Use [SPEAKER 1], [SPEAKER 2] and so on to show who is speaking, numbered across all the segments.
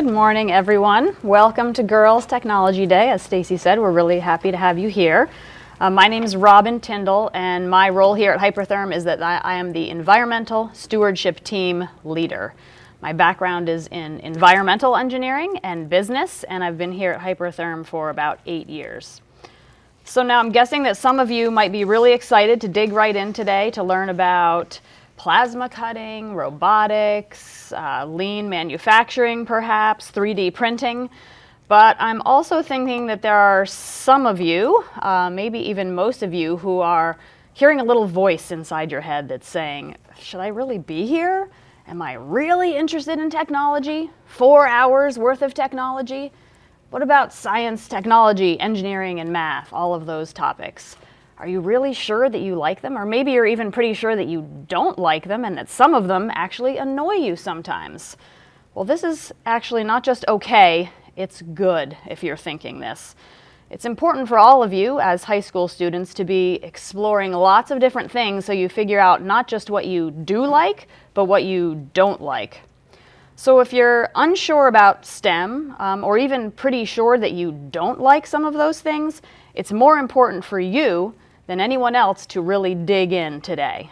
[SPEAKER 1] morning, everyone. Welcome to Girls Technology Day. As Stacy said, we're really happy to have you here. My name is Robin Tindall, and my role here at Hypertherm is that I am the Environmental Stewardship Team Leader. My background is in environmental engineering and business, and I've been here at Hypertherm for about 8 years. So now I'm guessing that some of you might be really excited to dig right in today to learn about plasma cutting, robotics, lean manufacturing perhaps, 3D printing. But I'm also thinking that there are some of you, maybe even most of you, who are hearing a little voice inside your head that's saying, should I really be here? Am I really interested in technology? 4 hours worth of technology? What about science, technology, engineering, and math, all of those topics? Are you really sure that you like them? Or maybe you're even pretty sure that you don't like them and that some of them actually annoy you sometimes. Well, this is actually not just okay, it's good if you're thinking this. It's important for all of you as high school students to be exploring lots of different things so you figure out not just what you do like, but what you don't like. So if you're unsure about STEM, or even pretty sure that you don't like some of those things, it's more important for you than anyone else to really dig in today.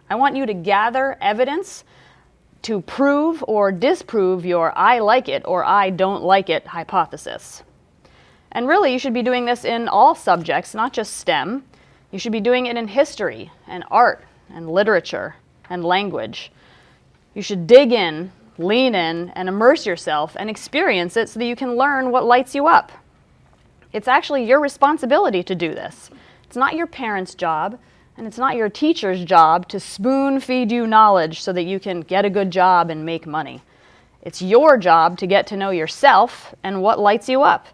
[SPEAKER 1] I want you to gather evidence to prove or disprove your I like it or I don't like it hypothesis. And really, you should be doing this in all subjects, not just STEM. You should be doing it in history and art and literature and language. You should dig in, lean in, and immerse yourself and experience it so that you can learn what lights you up. It's actually your responsibility to do this. It's not your parents' job, and it's not your teacher's job to spoon feed you knowledge so that you can get a good job and make money. It's your job to get to know yourself and what lights you up.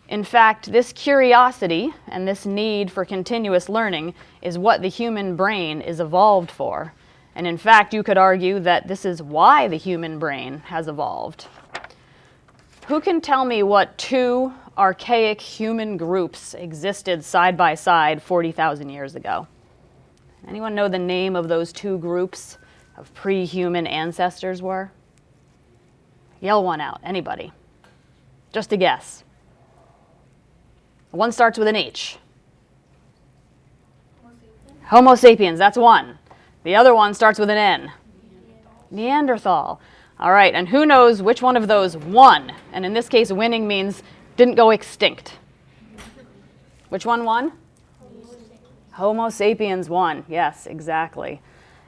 [SPEAKER 1] In fact, this curiosity and this need for continuous learning is what the human brain is evolved for. And in fact, you could argue that this is why the human brain has evolved. Who can tell me what two archaic human groups existed side by side 40,000 years ago? Anyone know the name of those two groups of pre-human ancestors were? Yell one out, anybody. Just a guess. One starts with an H. Homo sapiens, that's one. The other one starts with an N. Neanderthal. All right, and who knows which one of those won? And in this case, winning means didn't go extinct. Which one won? Homo sapiens won. Yes, exactly.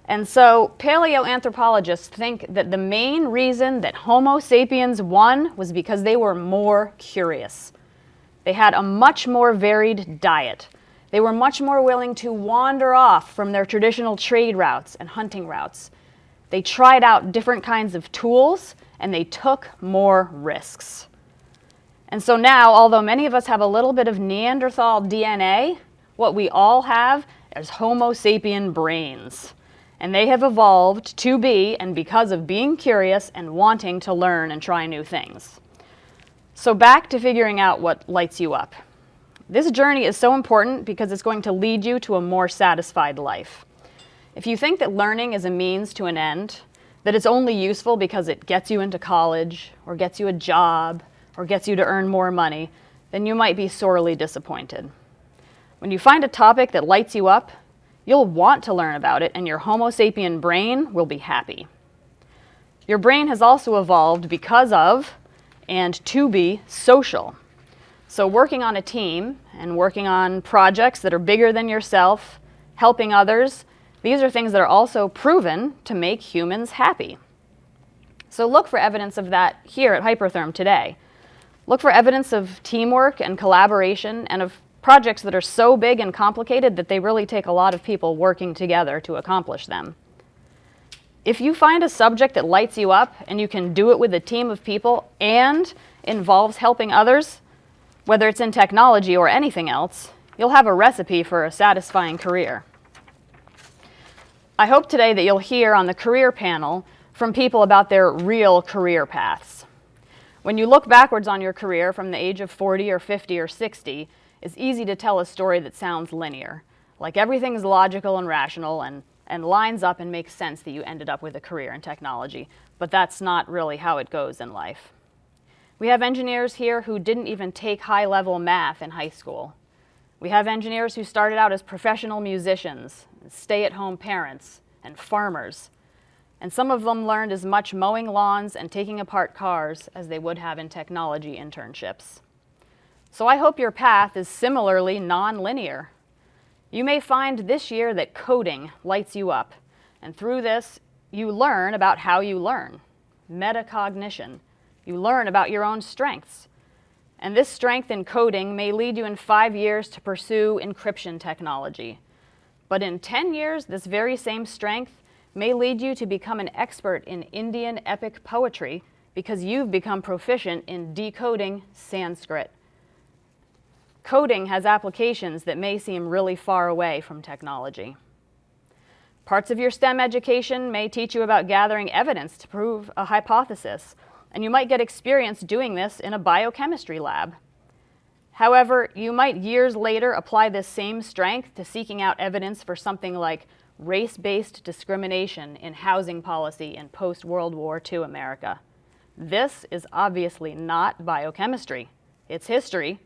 [SPEAKER 1] And so paleoanthropologists think that the main reason that Homo sapiens won was because they were more curious. They had a much more varied diet. They were much more willing to wander off from their traditional trade routes and hunting routes. They tried out different kinds of tools, and they took more risks. And so now, although many of us have a little bit of Neanderthal DNA, what we all have is Homo sapien brains. And they have evolved to be, and because of being curious and wanting to learn and try new things. So back to figuring out what lights you up. This journey is so important because it's going to lead you to a more satisfied life. If you think that learning is a means to an end, that it's only useful because it gets you into college, or gets you a job, or gets you to earn more money, then you might be sorely disappointed. When you find a topic that lights you up, you'll want to learn about it, and your Homo sapien brain will be happy. Your brain has also evolved because of and to be social. So working on a team and working on projects that are bigger than yourself, helping others, these are things that are also proven to make humans happy. So look for evidence of that here at Hypertherm today. Look for evidence of teamwork and collaboration and of projects that are so big and complicated that they really take a lot of people working together to accomplish them. If you find a subject that lights you up and you can do it with a team of people and involves helping others, whether it's in technology or anything else, you'll have a recipe for a satisfying career. I hope today that you'll hear on the career panel from people about their real career paths. When you look backwards on your career from the age of 40 or 50 or 60, it's easy to tell a story that sounds linear, like everything's logical and rational and lines up and makes sense that you ended up with a career in technology. But that's not really how it goes in life. We have engineers here who didn't even take high-level math in high school. We have engineers who started out as professional musicians, stay-at-home parents, and farmers. And some of them learned as much mowing lawns and taking apart cars as they would have in technology internships. So I hope your path is similarly non-linear. You may find this year that coding lights you up, and through this, you learn about how you learn, metacognition. You learn about your own strengths. And this strength in coding may lead you in 5 years to pursue encryption technology. But in 10 years, this very same strength may lead you to become an expert in Indian epic poetry because you've become proficient in decoding Sanskrit. Coding has applications that may seem really far away from technology. Parts of your STEM education may teach you about gathering evidence to prove a hypothesis, and you might get experience doing this in a biochemistry lab. However, you might years later apply this same strength to seeking out evidence for something like race-based discrimination in housing policy in post-World War II America. This is obviously not biochemistry. It's history,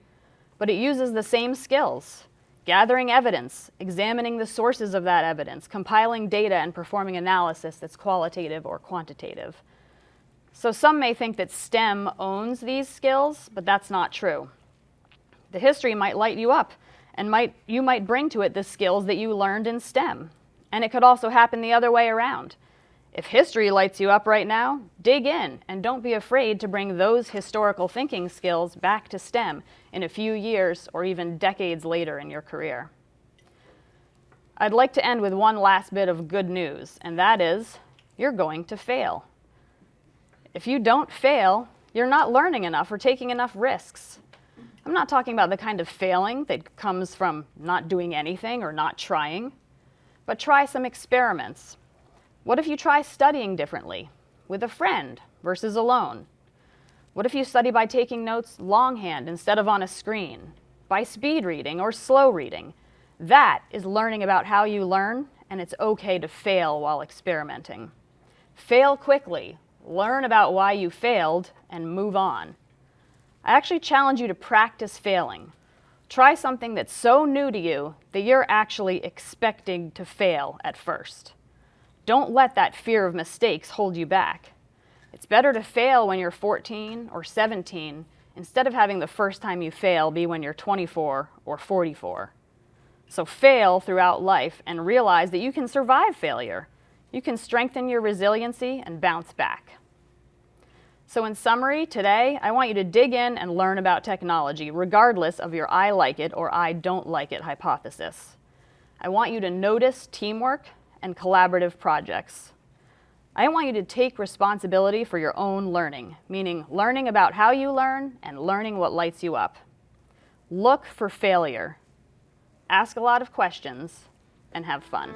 [SPEAKER 1] but it uses the same skills: gathering evidence, examining the sources of that evidence, compiling data, and performing analysis that's qualitative or quantitative. So some may think that STEM owns these skills, but that's not true. The history might light you up, and you might bring to it the skills that you learned in STEM. And it could also happen the other way around. If history lights you up right now, dig in and don't be afraid to bring those historical thinking skills back to STEM in a few years or even decades later in your career. I'd like to end with one last bit of good news, and that is, you're going to fail. If you don't fail, you're not learning enough or taking enough risks. I'm not talking about the kind of failing that comes from not doing anything or not trying, but try some experiments. What if you try studying differently, with a friend versus alone? What if you study by taking notes longhand instead of on a screen, by speed reading or slow reading? That is learning about how you learn, and it's okay to fail while experimenting. Fail quickly, learn about why you failed, and move on. I actually challenge you to practice failing. Try something that's so new to you that you're actually expecting to fail at first. Don't let that fear of mistakes hold you back. It's better to fail when you're 14 or 17 instead of having the first time you fail be when you're 24 or 44. So fail throughout life and realize that you can survive failure. You can strengthen your resiliency and bounce back. So in summary, today, I want you to dig in and learn about technology, regardless of your I like it or I don't like it hypothesis. I want you to notice teamwork and collaborative projects. I want you to take responsibility for your own learning, meaning learning about how you learn and learning what lights you up. Look for failure. Ask a lot of questions and have fun.